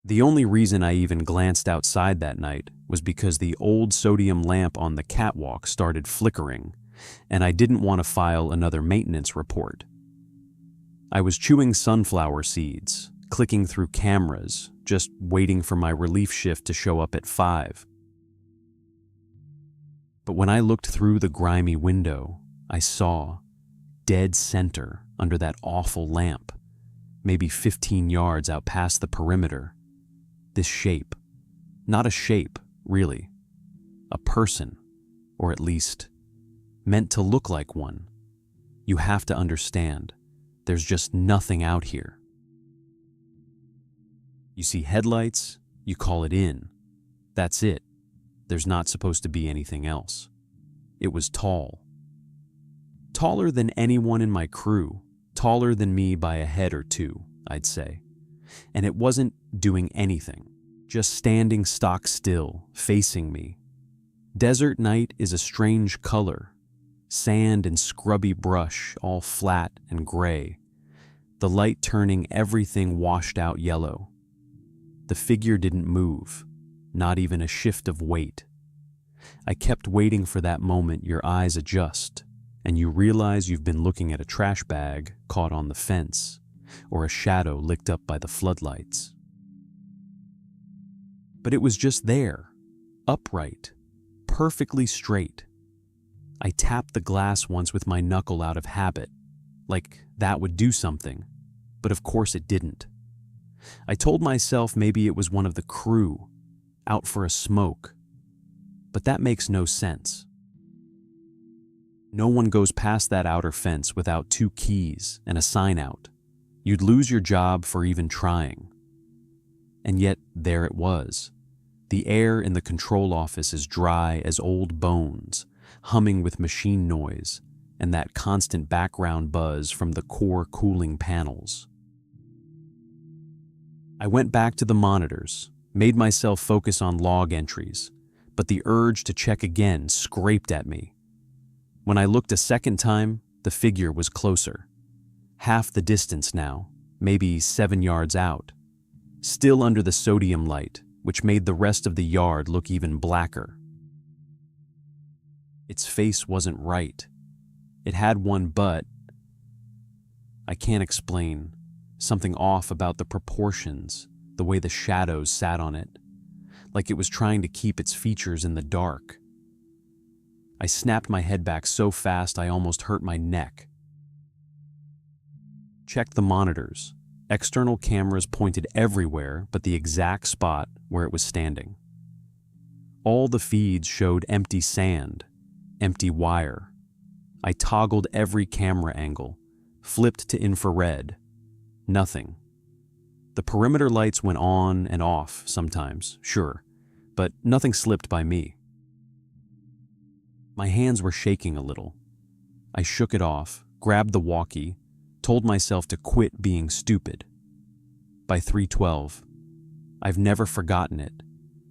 The only reason I even glanced outside that night was because the old sodium lamp on the catwalk started flickering, and I didn't want to file another maintenance report. I was chewing sunflower seeds, clicking through cameras, just waiting for my relief shift to show up at 5. But when I looked through the grimy window, I saw, dead center under that awful lamp, maybe 15 yards out past the perimeter, this shape. Not a shape, really. A person, or at least meant to look like one. You have to understand, there's just nothing out here. You see headlights, you call it in. That's it. There's not supposed to be anything else. It was tall. Taller than anyone in my crew, taller than me by a head or two, I'd say. And it wasn't doing anything, just standing stock still, facing me. Desert night is a strange color. Sand and scrubby brush, all flat and gray. The light turning everything washed out yellow. The figure didn't move, not even a shift of weight. I kept waiting for that moment your eyes adjust, and you realize you've been looking at a trash bag caught on the fence, or a shadow licked up by the floodlights. But it was just there, upright, perfectly straight. I tapped the glass once with my knuckle out of habit, like that would do something, but of course it didn't. I told myself maybe it was one of the crew, out for a smoke, but that makes no sense. No one goes past that outer fence without 2 keys and a sign out. You'd lose your job for even trying. And yet there it was. The air in the control office is dry as old bones, humming with machine noise and that constant background buzz from the core cooling panels. I went back to the monitors, made myself focus on log entries, but the urge to check again scraped at me. When I looked a second time, the figure was closer. Half the distance now, maybe 7 yards out. Still under the sodium light, which made the rest of the yard look even blacker. Its face wasn't right. It had one but I can't explain. Something off about the proportions, the way the shadows sat on it, like it was trying to keep its features in the dark. I snapped my head back so fast I almost hurt my neck. Checked the monitors. External cameras pointed everywhere but the exact spot where it was standing. All the feeds showed empty sand, empty wire. I toggled every camera angle, flipped to infrared. Nothing. The perimeter lights went on and off sometimes, sure, but nothing slipped by me. My hands were shaking a little. I shook it off, grabbed the walkie, told myself to quit being stupid. By 3:12, I've never forgotten it.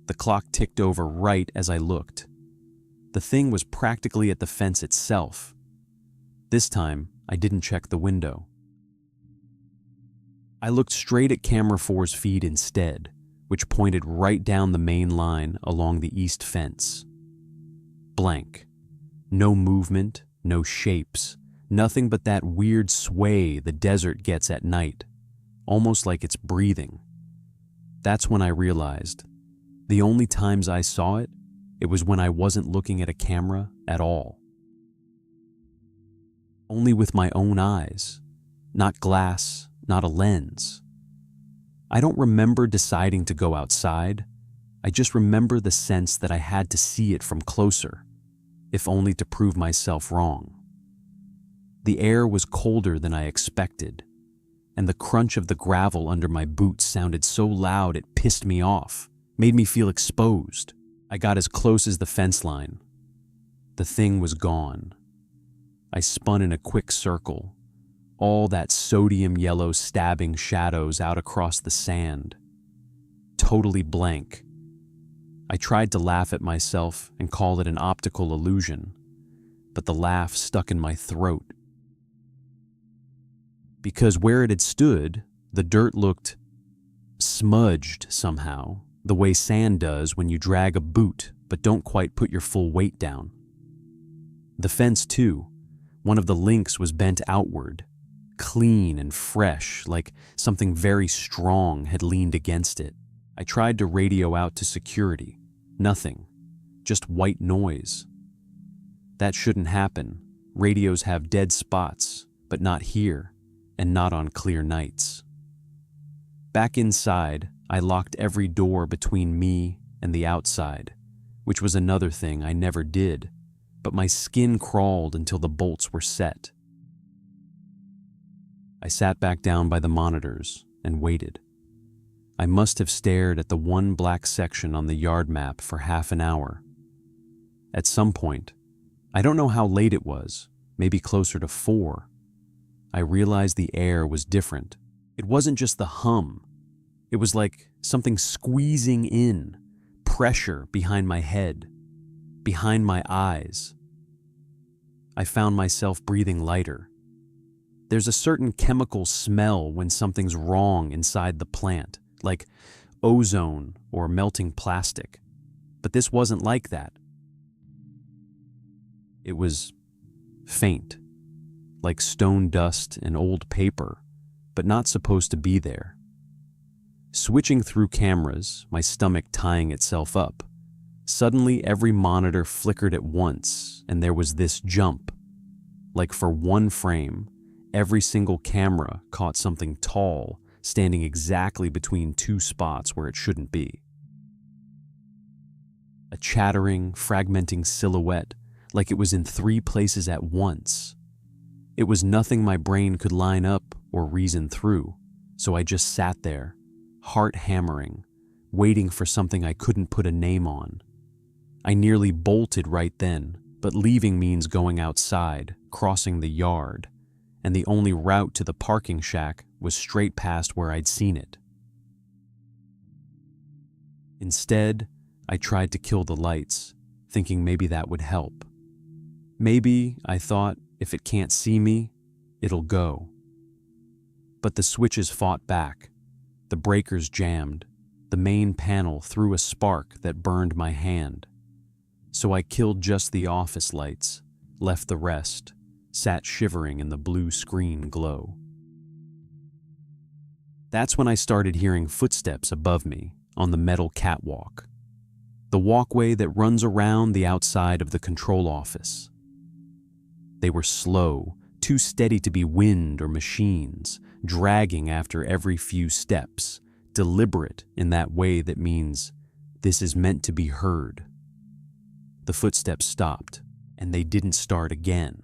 The clock ticked over right as I looked. The thing was practically at the fence itself. This time, I didn't check the window. I looked straight at Camera 4's feed instead, which pointed right down the main line along the east fence. Blank. No movement, no shapes, nothing but that weird sway the desert gets at night, almost like it's breathing. That's when I realized, the only times I saw it, it was when I wasn't looking at a camera at all. Only with my own eyes, not glass, not a lens. I don't remember deciding to go outside. I just remember the sense that I had to see it from closer, if only to prove myself wrong. The air was colder than I expected, and the crunch of the gravel under my boots sounded so loud it pissed me off, made me feel exposed. I got as close as the fence line. The thing was gone. I spun in a quick circle, all that sodium yellow stabbing shadows out across the sand. Totally blank. I tried to laugh at myself and call it an optical illusion, but the laugh stuck in my throat. Because where it had stood, the dirt looked smudged somehow, the way sand does when you drag a boot but don't quite put your full weight down. The fence, too, one of the links was bent outward, clean and fresh, like something very strong had leaned against it. I tried to radio out to security. Nothing. Just white noise. That shouldn't happen. Radios have dead spots, but not here, and not on clear nights. Back inside, I locked every door between me and the outside, which was another thing I never did, but my skin crawled until the bolts were set. I sat back down by the monitors and waited. I must have stared at the one black section on the yard map for half an hour. At some point, I don't know how late it was, maybe closer to 4, I realized the air was different. It wasn't just the hum. It was like something squeezing in, pressure behind my head, behind my eyes. I found myself breathing lighter. There's a certain chemical smell when something's wrong inside the plant, like ozone or melting plastic. But this wasn't like that. It was faint, like stone dust and old paper, but not supposed to be there. Switching through cameras, my stomach tying itself up, suddenly every monitor flickered at once, and there was this jump. Like for one frame, every single camera caught something tall, standing exactly between two spots where it shouldn't be. A chattering, fragmenting silhouette, like it was in 3 places at once. It was nothing my brain could line up or reason through, so I just sat there, heart hammering, waiting for something I couldn't put a name on. I nearly bolted right then, but leaving means going outside, crossing the yard, and the only route to the parking shack was straight past where I'd seen it. Instead, I tried to kill the lights, thinking maybe that would help. Maybe, I thought, if it can't see me, it'll go. But the switches fought back. The breakers jammed. The main panel threw a spark that burned my hand. So I killed just the office lights, left the rest, sat shivering in the blue screen glow. That's when I started hearing footsteps above me on the metal catwalk, the walkway that runs around the outside of the control office. They were slow, too steady to be wind or machines, dragging after every few steps, deliberate in that way that means this is meant to be heard. The footsteps stopped, and they didn't start again.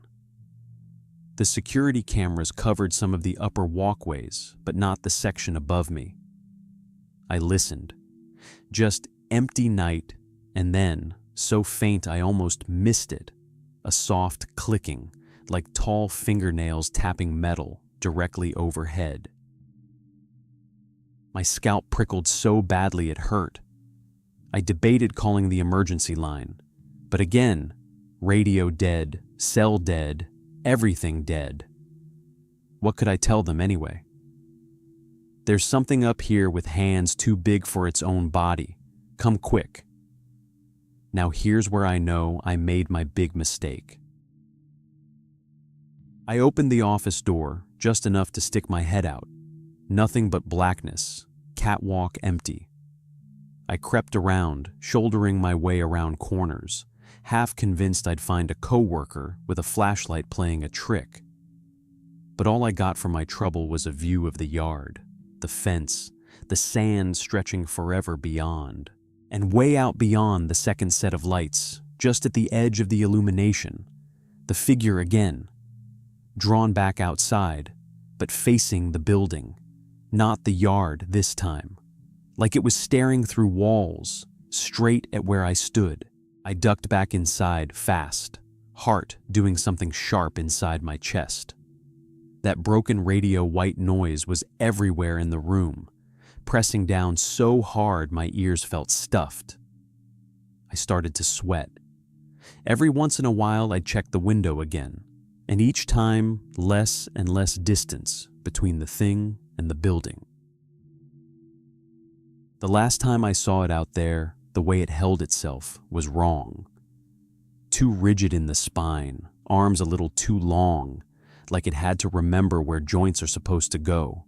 The security cameras covered some of the upper walkways, but not the section above me. I listened. Just empty night, and then, so faint I almost missed it, a soft clicking, like tall fingernails tapping metal directly overhead. My scalp prickled so badly it hurt. I debated calling the emergency line, but again, radio dead, cell dead, everything dead. What could I tell them anyway? There's something up here with hands too big for its own body. Come quick. Now here's where I know I made my big mistake. I opened the office door just enough to stick my head out. Nothing but blackness, catwalk empty. I crept around, shouldering my way around corners, half convinced I'd find a coworker with a flashlight playing a trick. But all I got from my trouble was a view of the yard, the fence, the sand stretching forever beyond, and way out beyond the second set of lights, just at the edge of the illumination, the figure again, drawn back outside, but facing the building, not the yard this time, like it was staring through walls, straight at where I stood. I ducked back inside fast, heart doing something sharp inside my chest. That broken radio white noise was everywhere in the room, pressing down so hard my ears felt stuffed. I started to sweat. Every once in a while I'd check the window again, and each time less and less distance between the thing and the building. The last time I saw it out there, the way it held itself was wrong. Too rigid in the spine, arms a little too long, like it had to remember where joints are supposed to go.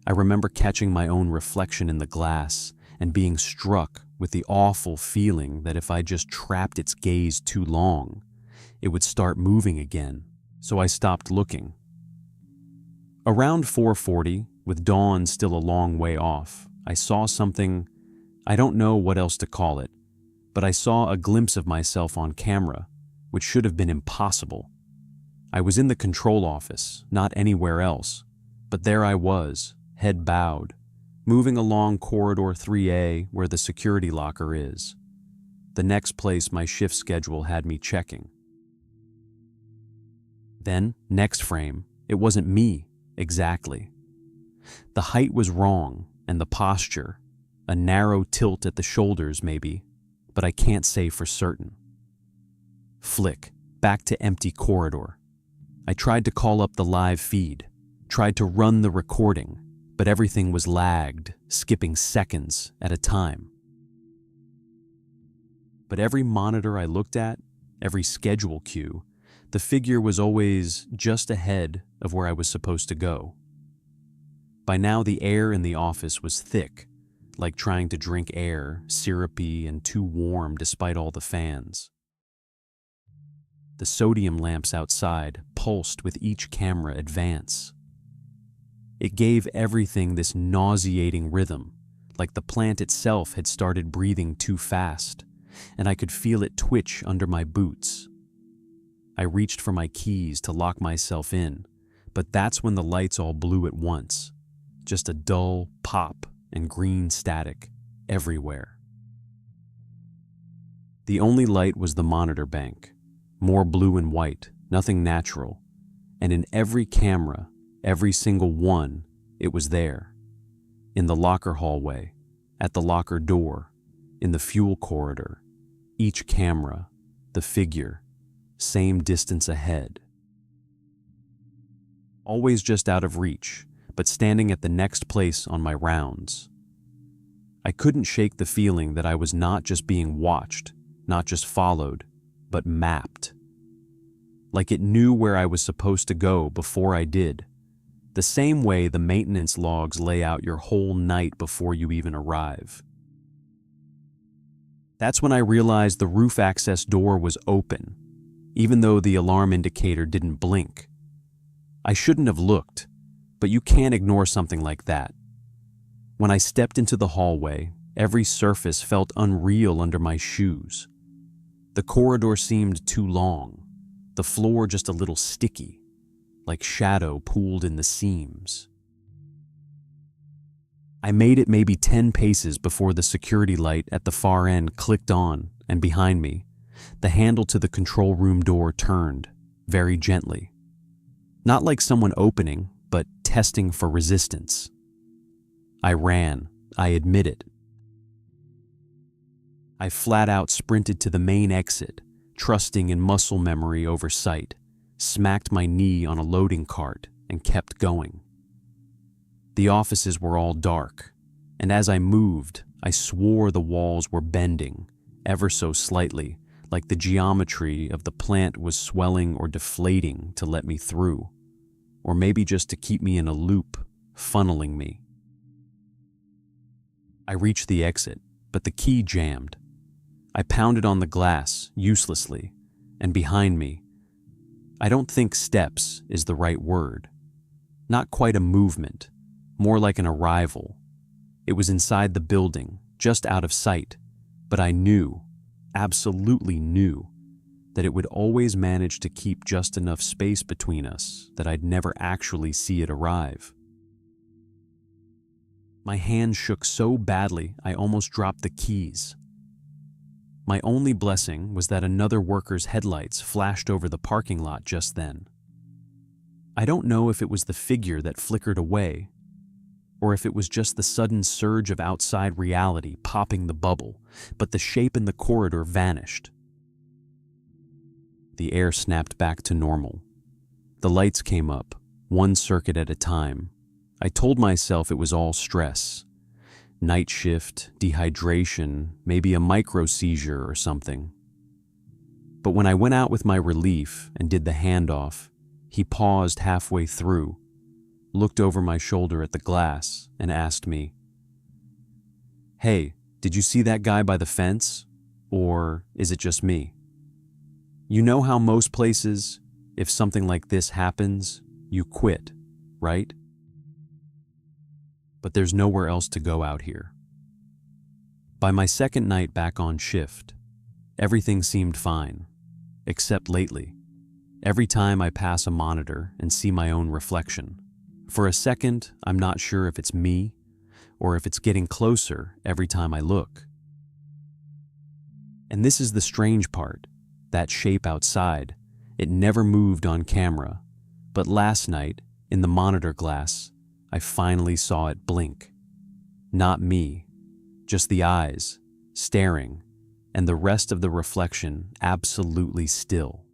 I remember catching my own reflection in the glass and being struck with the awful feeling that if I just trapped its gaze too long, it would start moving again, so I stopped looking. Around 4:40, with dawn still a long way off, I saw something. I don't know what else to call it, but I saw a glimpse of myself on camera, which should have been impossible. I was in the control office, not anywhere else, but there I was, head bowed, moving along corridor 3A where the security locker is, the next place my shift schedule had me checking. Then, next frame, it wasn't me, exactly. The height was wrong, and the posture, a narrow tilt at the shoulders maybe, but I can't say for certain. Flick, back to empty corridor. I tried to call up the live feed, tried to run the recording, but everything was lagged, skipping seconds at a time. But every monitor I looked at, every schedule cue, the figure was always just ahead of where I was supposed to go. By now the air in the office was thick, like trying to drink air, syrupy and too warm despite all the fans. The sodium lamps outside pulsed with each camera advance. It gave everything this nauseating rhythm, like the plant itself had started breathing too fast, and I could feel it twitch under my boots. I reached for my keys to lock myself in, but that's when the lights all blew at once, just a dull pop and green static everywhere. The only light was the monitor bank, more blue and white, nothing natural, and in every camera, every single one, it was there. In the locker hallway, at the locker door, in the fuel corridor, each camera, the figure, same distance ahead. Always just out of reach, but standing at the next place on my rounds. I couldn't shake the feeling that I was not just being watched, not just followed, but mapped. Like it knew where I was supposed to go before I did, the same way the maintenance logs lay out your whole night before you even arrive. That's when I realized the roof access door was open, even though the alarm indicator didn't blink. I shouldn't have looked, but you can't ignore something like that. When I stepped into the hallway, every surface felt unreal under my shoes. The corridor seemed too long, the floor just a little sticky, like shadow pooled in the seams. I made it maybe 10 paces before the security light at the far end clicked on, and behind me, the handle to the control room door turned, very gently. Not like someone opening, but testing for resistance. I ran, I admit it. I flat out sprinted to the main exit, trusting in muscle memory over sight, smacked my knee on a loading cart, and kept going. The offices were all dark, and as I moved, I swore the walls were bending, ever so slightly, like the geometry of the plant was swelling or deflating to let me through, or maybe just to keep me in a loop, funneling me. I reached the exit, but the key jammed. I pounded on the glass, uselessly, and behind me, I don't think steps is the right word. Not quite a movement, more like an arrival. It was inside the building, just out of sight, but I knew, absolutely knew, that it would always manage to keep just enough space between us that I'd never actually see it arrive. My hand shook so badly I almost dropped the keys. My only blessing was that another worker's headlights flashed over the parking lot just then. I don't know if it was the figure that flickered away, or if it was just the sudden surge of outside reality popping the bubble, but the shape in the corridor vanished. The air snapped back to normal. The lights came up, one circuit at a time. I told myself it was all stress. Night shift, dehydration, maybe a micro seizure or something. But when I went out with my relief and did the handoff, he paused halfway through, looked over my shoulder at the glass, and asked me, "Hey, did you see that guy by the fence? Or is it just me?" You know how most places, if something like this happens, you quit, right? But there's nowhere else to go out here. By my second night back on shift, everything seemed fine, except lately, every time I pass a monitor and see my own reflection. For a second, I'm not sure if it's me or if it's getting closer every time I look. And this is the strange part, that shape outside. It never moved on camera, but last night, in the monitor glass, I finally saw it blink. Not me, just the eyes, staring, and the rest of the reflection absolutely still.